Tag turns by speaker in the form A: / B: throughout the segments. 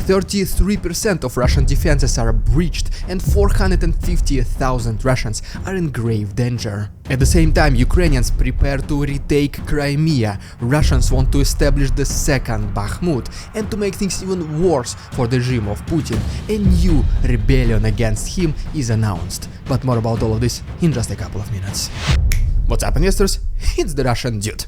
A: 33% of Russian defenses are breached and 450,000 Russians are in grave danger. At the same time, Ukrainians prepare to retake Crimea, Russians want to establish the second Bakhmut, and to make things even worse for the regime of Putin, a new rebellion against him is announced. But more about all of this in just a couple of minutes. What's up, investors? It's the Russian dude.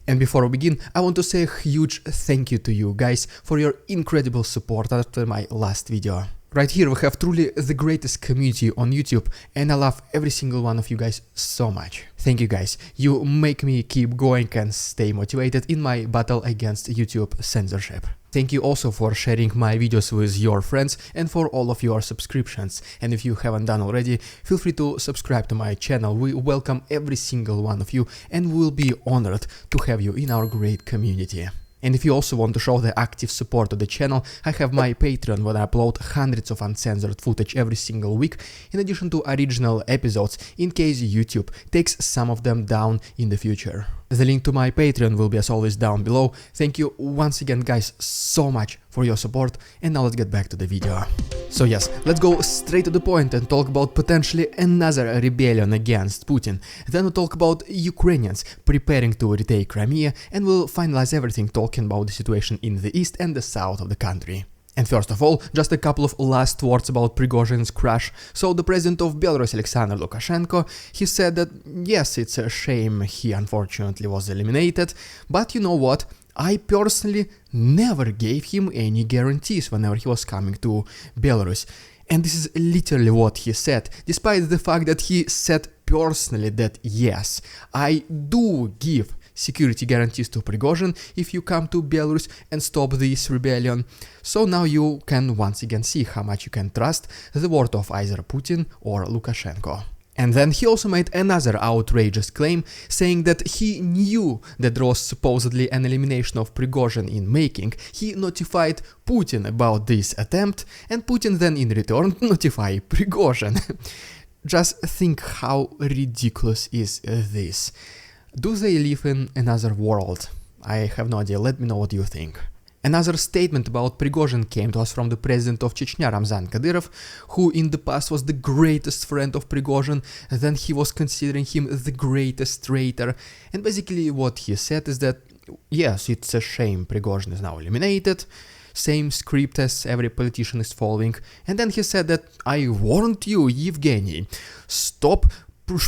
A: And before we begin, I want to say a huge thank you to you guys for your incredible support after my last video. Right here we have truly the greatest community on YouTube, and I love every single one of you guys so much. Thank you guys, you make me keep going and stay motivated in my battle against YouTube censorship. Thank you also for sharing my videos with your friends and for all of your subscriptions. And if you haven't done already, feel free to subscribe to my channel. We welcome every single one of you and we'll be honored to have you in our great community. And if you also want to show the active support of the channel, I have my Patreon where I upload hundreds of uncensored footage every single week, in addition to original episodes, in case YouTube takes some of them down in the future. The link to my Patreon will be as always down below. Thank you once again guys so much for your support, and now let's get back to the video. So yes, let's go straight to the point and talk about potentially another rebellion against Putin. Then we'll talk about Ukrainians preparing to retake Crimea, and we'll finalize everything talking about the situation in the east and the south of the country. And first of all, just a couple of last words about Prigozhin's crash. So the president of Belarus, Alexander Lukashenko, he said that yes, it's a shame he unfortunately was eliminated, but you know what? I personally never gave him any guarantees whenever he was coming to Belarus. And this is literally what he said, despite the fact that he said personally that yes, I do give security guarantees to Prigozhin if you come to Belarus and stop this rebellion. So now you can once again see how much you can trust the word of either Putin or Lukashenko. And then he also made another outrageous claim, saying that he knew that there was supposedly an elimination of Prigozhin in making. He notified Putin about this attempt, and Putin then in return notified Prigozhin. Just think how ridiculous is this. Do they live in another world? I have no idea, let me know what you think. Another statement about Prigozhin came to us from the president of Chechnya, Ramzan Kadyrov, who in the past was the greatest friend of Prigozhin, then he was considering him the greatest traitor, and basically what he said is that yes, it's a shame Prigozhin is now eliminated, same script as every politician is following, and then he said that I warned you, Yevgeny, stop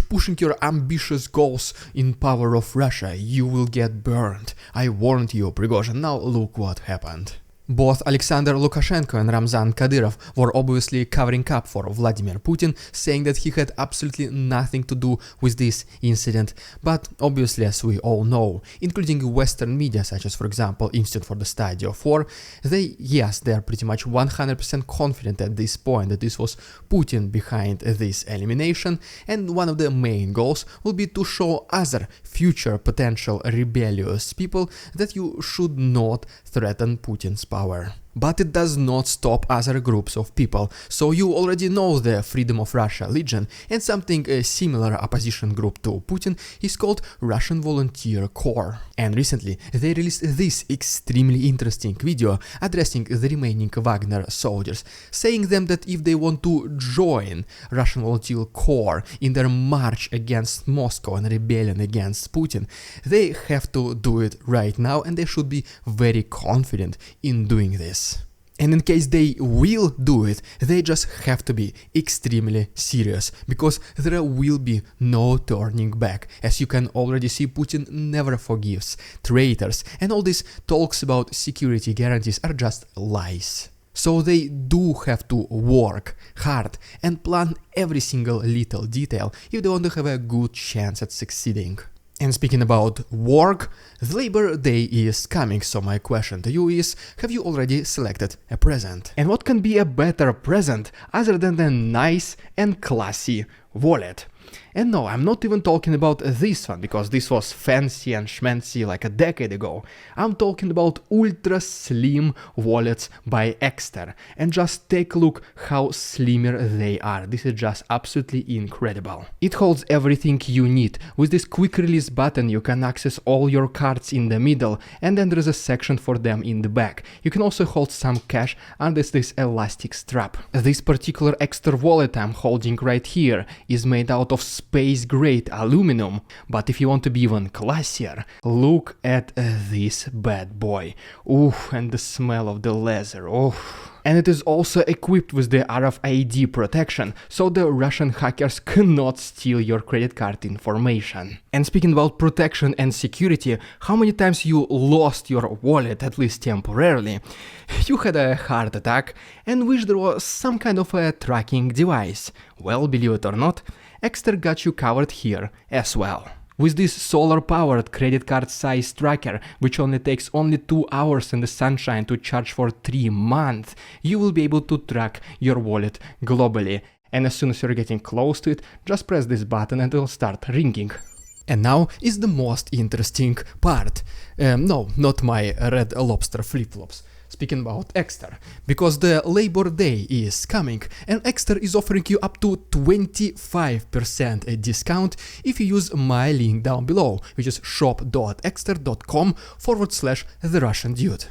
A: pushing your ambitious goals in power of Russia, you will get burned. I warned you, Prigozhin, now look what happened. Both Alexander Lukashenko and Ramzan Kadyrov were obviously covering up for Vladimir Putin, saying that he had absolutely nothing to do with this incident, but obviously, as we all know, including Western media such as for example Institute for the Study of War, they are pretty much 100% confident at this point that this was Putin behind this elimination, and one of the main goals will be to show other future potential rebellious people that you should not threaten Putin's power. But it does not stop other groups of people, so you already know the Freedom of Russia Legion, and something a similar opposition group to Putin is called Russian Volunteer Corps. And recently they released this extremely interesting video addressing the remaining Wagner soldiers, saying them that if they want to join Russian Volunteer Corps in their march against Moscow and rebellion against Putin, they have to do it right now, and they should be very confident in doing this. And in case they will do it, they just have to be extremely serious, because there will be no turning back. As you can already see, Putin never forgives traitors, and all these talks about security guarantees are just lies. So they do have to work hard and plan every single little detail if they want to have a good chance at succeeding. And speaking about work, the Labor Day is coming, so my question to you is, have you already selected a present? And what can be a better present other than a nice and classy wallet? And no, I'm not even talking about this one, because this was fancy and schmancy like a decade ago. I'm talking about ultra slim wallets by Exter. And just take a look how slimmer they are. This is just absolutely incredible. It holds everything you need. With this quick release button you can access all your cards in the middle, and then there is a section for them in the back. You can also hold some cash under this elastic strap. This particular Exter wallet I'm holding right here is made out of space grade aluminum, but if you want to be even classier, look at this bad boy. Ooh, and the smell of the leather, oh. And it is also equipped with the RFID protection, so the Russian hackers cannot steal your credit card information. And speaking about protection and security, how many times you lost your wallet, at least temporarily? You had a heart attack and wished there was some kind of a tracking device. Well, believe it or not, Exter got you covered here as well. With this solar-powered credit card size tracker, which only takes 2 hours in the sunshine to charge for 3 months, you will be able to track your wallet globally. And as soon as you're getting close to it, just press this button and it will start ringing. And now is the most interesting part. No, not my red lobster flip-flops. Speaking about Exter, because the Labor Day is coming and Exter is offering you up to 25% discount if you use my link down below, which is shop.exter.com/the Russian Dude.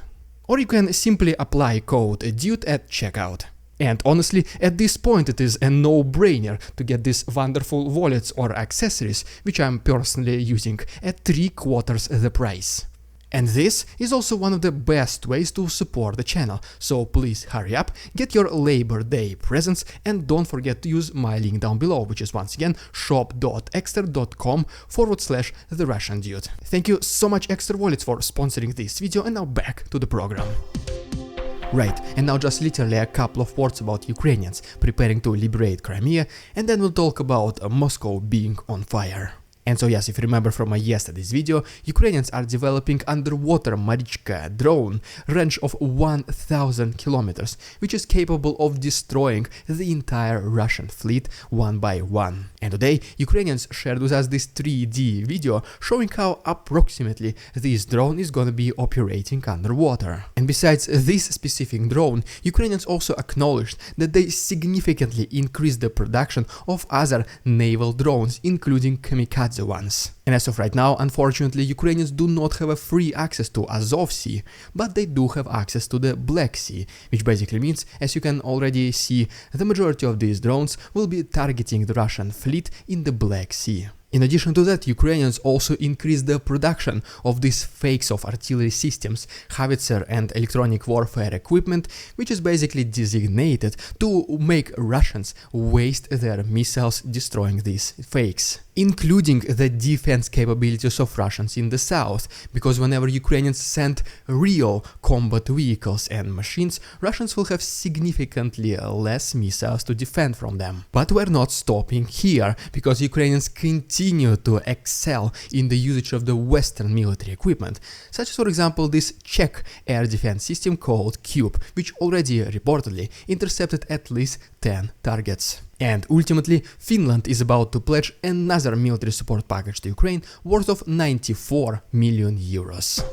A: Or you can simply apply code DUDE at checkout. And honestly, at this point it is a no-brainer to get these wonderful wallets or accessories, which I'm personally using, at 3/4 the price. And this is also one of the best ways to support the channel, so please hurry up, get your Labor Day presents, and don't forget to use my link down below, which is once again shop.exter.com/the Russian Dude. Thank you so much Exter Wallets for sponsoring this video, and now back to the program. Right, and now just literally a couple of words about Ukrainians preparing to liberate Crimea, and then we'll talk about Moscow being on fire. And so yes, if you remember from my yesterday's video, Ukrainians are developing underwater Marichka drone range of 1000 kilometers, which is capable of destroying the entire Russian fleet one by one. And today, Ukrainians shared with us this 3D video showing how approximately this drone is gonna be operating underwater. And besides this specific drone, Ukrainians also acknowledged that they significantly increased the production of other naval drones, including kamikaze ones. And as of right now, unfortunately, Ukrainians do not have a free access to Azov Sea, but they do have access to the Black Sea, which basically means, as you can already see, the majority of these drones will be targeting the Russian fleet in the Black Sea. In addition to that, Ukrainians also increased the production of these fakes of artillery systems, howitzer and electronic warfare equipment, which is basically designated to make Russians waste their missiles destroying these fakes, including the defense capabilities of Russians in the south, because whenever Ukrainians send real combat vehicles and machines, Russians will have significantly less missiles to defend from them. But we're not stopping here, because Ukrainians continue to excel in the usage of the Western military equipment, such as for example this Czech air defense system called Cube, which already reportedly intercepted at least 10 targets. And ultimately, Finland is about to pledge another military support package to Ukraine worth of 94 million euros.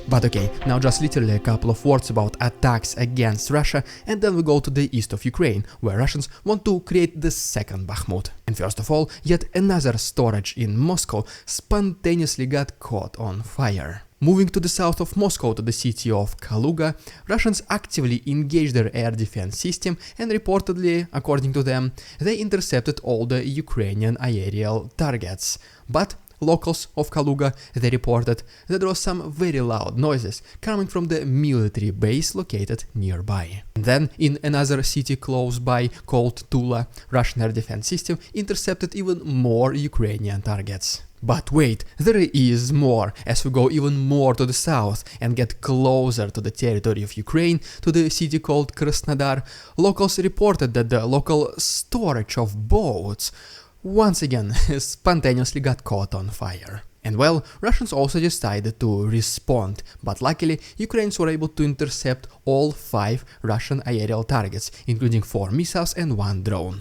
A: But okay, now just literally a couple of words about attacks against Russia, and then we go to the east of Ukraine, where Russians want to create the second Bakhmut. And first of all, yet another storage in Moscow spontaneously got caught on fire. Moving to the south of Moscow to the city of Kaluga, Russians actively engaged their air defense system, and reportedly, according to them, they intercepted all the Ukrainian aerial targets. But locals of Kaluga, they reported that there was some very loud noises coming from the military base located nearby. And then, in another city close by called Tula, Russian air defense system intercepted even more Ukrainian targets. But wait, there is more, as we go even more to the south and get closer to the territory of Ukraine, to the city called Krasnodar. Locals reported that the local storage of boats once again spontaneously got caught on fire. And well, Russians also decided to respond, but luckily Ukrainians were able to intercept all 5 Russian aerial targets, including 4 missiles and 1 drone.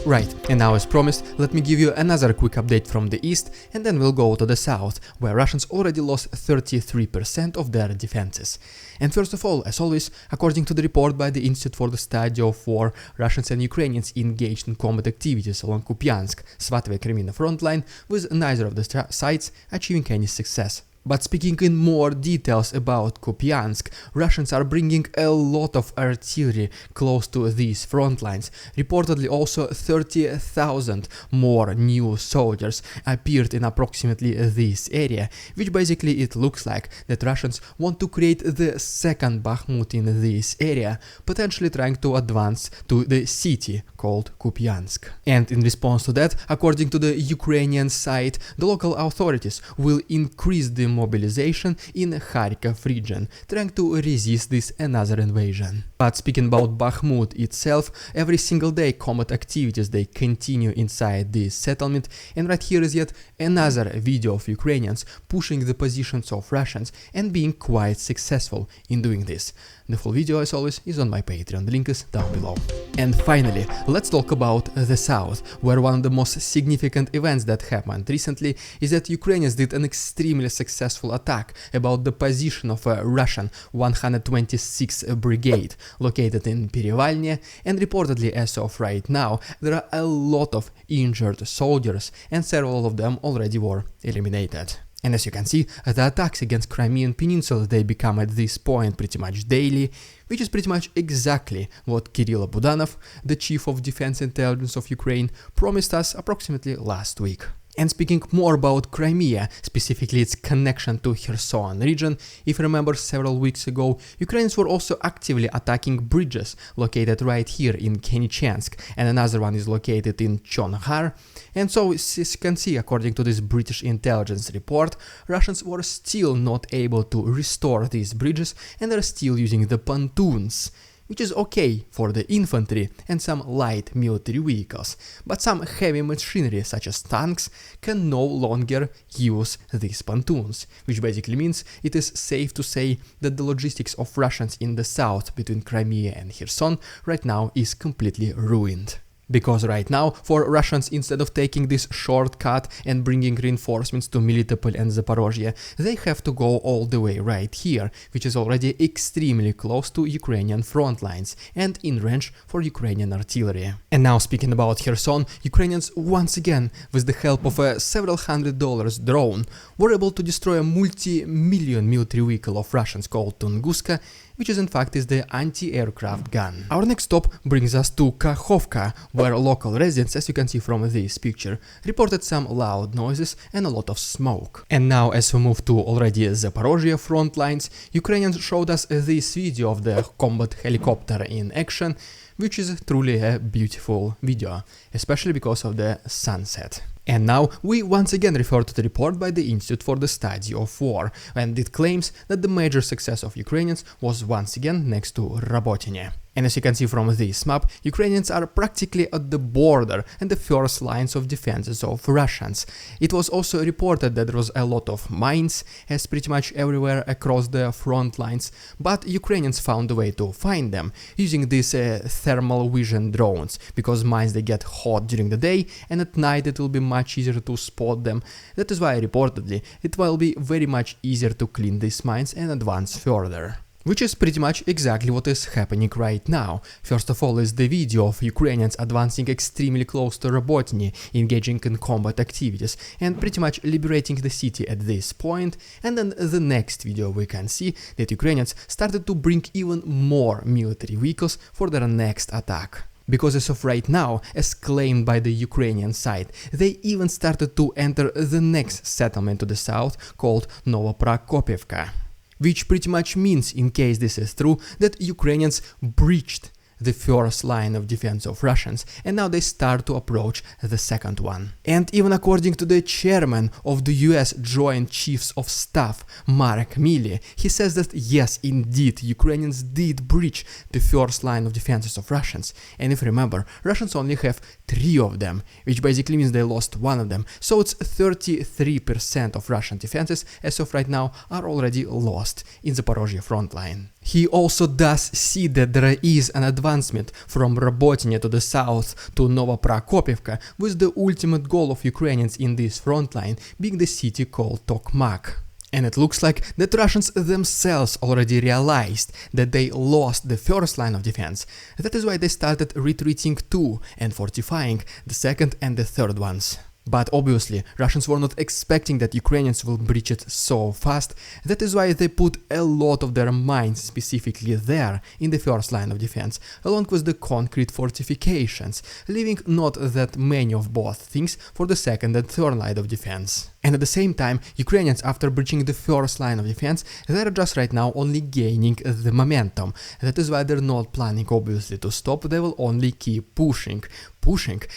A: Right, and now as promised, let me give you another quick update from the east, and then we'll go to the south, where Russians already lost 33% of their defenses. And first of all, as always, according to the report by the Institute for the Study of War, Russians and Ukrainians engaged in combat activities along Kupiansk-Svatove-Crimea front line, with neither of the sides achieving any success. But speaking in more details about Kupiansk, Russians are bringing a lot of artillery close to these front lines. Reportedly also 30,000 more new soldiers appeared in approximately this area, which basically it looks like that Russians want to create the second Bakhmut in this area, potentially trying to advance to the city called Kupiansk. And in response to that, according to the Ukrainian side, the local authorities will increase the mobilization in Kharkiv region, trying to resist this another invasion. But speaking about Bakhmut itself, every single day combat activities they continue inside this settlement, and right here is yet another video of Ukrainians pushing the positions of Russians and being quite successful in doing this. The full video, as always, is on my Patreon, the link is down below. And finally, let's talk about the south, where one of the most significant events that happened recently is that Ukrainians did an extremely successful attack about the position of a Russian 126th Brigade located in Perevalny, and reportedly as of right now there are a lot of injured soldiers and several of them already were eliminated. And as you can see, the attacks against Crimean Peninsula they become at this point pretty much daily, which is pretty much exactly what Kirill Budanov, the Chief of Defense Intelligence of Ukraine, promised us approximately last week. And speaking more about Crimea, specifically its connection to Kherson region, if you remember several weeks ago, Ukrainians were also actively attacking bridges located right here in Kenichansk, and another one is located in Chonghar. And so, as you can see, according to this British intelligence report, Russians were still not able to restore these bridges and are still using the pontoons, which is okay for the infantry and some light military vehicles, but some heavy machinery such as tanks can no longer use these pontoons, which basically means it is safe to say that the logistics of Russians in the south between Crimea and Kherson right now is completely ruined. Because right now, for Russians, instead of taking this shortcut and bringing reinforcements to Melitopol and Zaporozhye, they have to go all the way right here, which is already extremely close to Ukrainian front lines and in range for Ukrainian artillery. And now speaking about Kherson, Ukrainians once again, with the help of a several $100 drone, were able to destroy a multi-million military vehicle of Russians called Tunguska, which is in fact is the anti-aircraft gun. Our next stop brings us to Kakhovka, where local residents, as you can see from this picture, reported some loud noises and a lot of smoke. And now, as we move to already Zaporozhye front lines, Ukrainians showed us this video of the combat helicopter in action, which is truly a beautiful video, especially because of the sunset. And now we once again refer to the report by the Institute for the Study of War, and it claims that the major success of Ukrainians was once again next to Robotyne. And as you can see from this map, Ukrainians are practically at the border and the first lines of defenses of Russians. It was also reported that there was a lot of mines, as pretty much everywhere across the front lines, but Ukrainians found a way to find them, using these thermal vision drones, because mines they get hot during the day, and at night it will be much easier to spot them. That is why reportedly it will be very much easier to clean these mines and advance further. Which is pretty much exactly what is happening right now. First of all is the video of Ukrainians advancing extremely close to Robotyne, engaging in combat activities and pretty much liberating the city at this point, and then the next video we can see that Ukrainians started to bring even more military vehicles for their next attack. Because as of right now, as claimed by the Ukrainian side, they even started to enter the next settlement to the south called Novoprokopivka. Which pretty much means, in case this is true, that Ukrainians breached the first line of defense of Russians, and now they start to approach the second one. And even according to the chairman of the US Joint Chiefs of Staff, Mark Milley, he says that yes, indeed, Ukrainians did breach the first line of defenses of Russians. And if you remember, Russians only have 3 of them, which basically means they lost 1 of them. So it's 33% of Russian defenses as of right now are already lost in the Zaporozhye front line. He also does see that there is an advancement from Robotyne to the south to Novoprokopivka, with the ultimate goal of Ukrainians in this front line being the city called Tokmak. And it looks like that Russians themselves already realized that they lost the first line of defense. That is why they started retreating too and fortifying the second and the third ones. But obviously, Russians were not expecting that Ukrainians will breach it so fast. That is why they put a lot of their minds specifically there in the first line of defense, along with the concrete fortifications, leaving not that many of both things for the second and third line of defense. And at the same time, Ukrainians, after breaching the first line of defense, they're just right now only gaining the momentum. That is why they're not planning obviously to stop, they will only keep pushing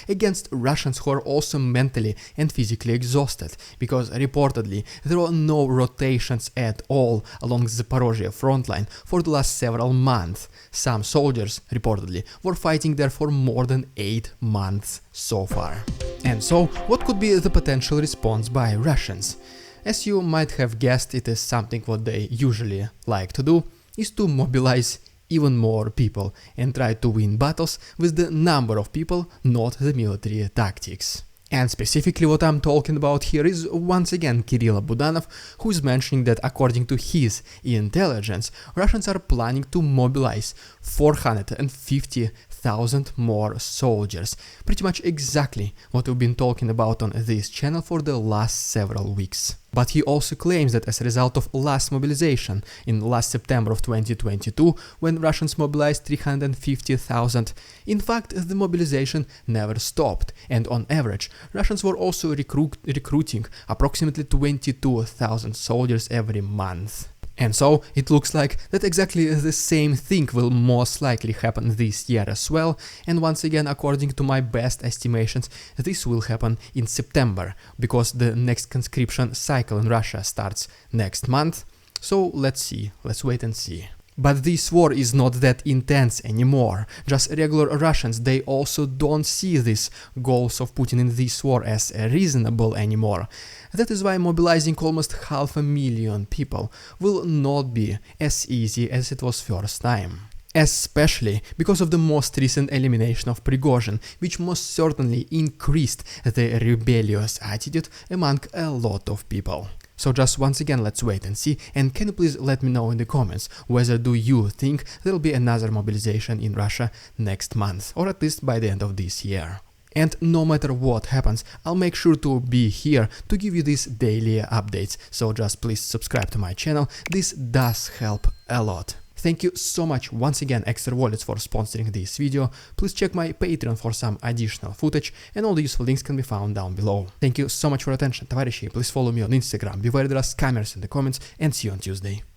A: against Russians who are also mentally and physically exhausted, because reportedly there were no rotations at all along the Zaporozhye front line for the last several months. Some soldiers, reportedly, were fighting there for more than 8 months so far. And so, what could be the potential response by Russians? As you might have guessed, it is something what they usually like to do, is to mobilize even more people and try to win battles with the number of people, not the military tactics. And specifically what I'm talking about here is once again Kirill Budanov, who is mentioning that according to his intelligence, Russians are planning to mobilize 450,000 more soldiers. Pretty much exactly what we've been talking about on this channel for the last several weeks. But he also claims that as a result of last mobilization in last September of 2022, when Russians mobilized 350,000, in fact the mobilization never stopped, and on average Russians were also recruiting approximately 22,000 soldiers every month. And so it looks like that exactly the same thing will most likely happen this year as well, and once again, according to my best estimations, this will happen in September, because the next conscription cycle in Russia starts next month. So let's see, let's wait and see. But this war is not that intense anymore. Just regular Russians, they also don't see these goals of Putin in this war as reasonable anymore. That is why mobilizing almost 500,000 people will not be as easy as it was first time. Especially because of the most recent elimination of Prigozhin, which most certainly increased the rebellious attitude among a lot of people. So just once again, let's wait and see, and can you please let me know in the comments whether do you think there will be another mobilization in Russia next month, or at least by the end of this year. And no matter what happens, I'll make sure to be here to give you these daily updates, so just please subscribe to my channel, this does help a lot. Thank you so much once again Extra Wallets for sponsoring this video. Please check my Patreon for some additional footage, and all the useful links can be found down below. Thank you so much for your attention, товарищи. Please follow me on Instagram, beware there are scammers in the comments, and see you on Tuesday.